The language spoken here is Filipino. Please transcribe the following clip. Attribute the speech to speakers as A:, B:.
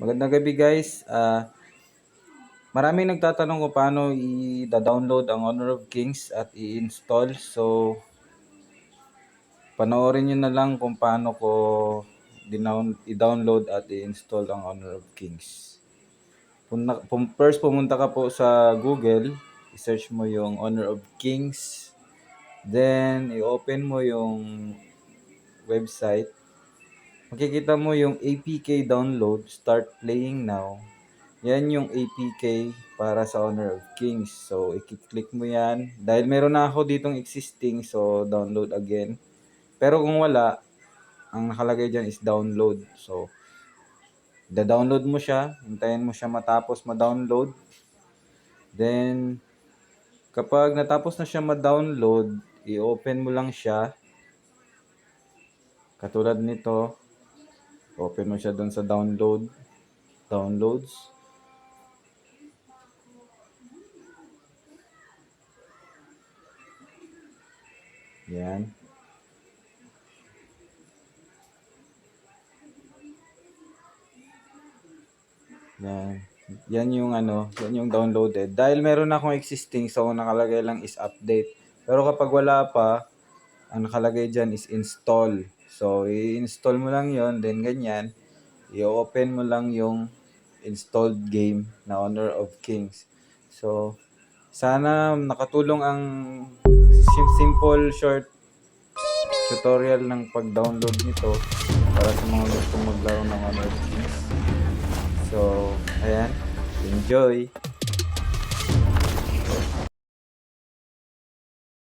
A: Magandang gabi guys. Maraming nagtatanong kung paano i-download ang Honor of Kings at i-install. So, panoorin nyo na lang kung paano ko i-download at i-install ang Honor of Kings. First, pumunta ka po sa Google. I-search mo yung Honor of Kings. Then, i-open mo yung website. Makikita mo yung APK download, start playing now. Yan yung APK para sa Honor of Kings. So, i-click mo yan. Dahil meron na ako ditong existing, so download again. Pero kung wala, ang nakalagay dyan is download. So, da-download mo siya. Hintayin mo siya matapos ma-download. Then, kapag natapos na siya ma-download, i-open mo lang siya. Katulad nito. Open mo siya dun sa downloads. Yan. Yan yung yan yung downloaded. Dahil meron na akong existing, so nakalagay lang is update. Pero kapag wala pa, ang nakalagay dyan is install. So, i-install mo lang yon, then ganyan. I-open mo lang yung installed game na Honor of Kings. So, sana nakatulong ang simple short tutorial ng pag-download nito para sa mga gustong maglaro ng Honor of Kings. So, ayan. Enjoy!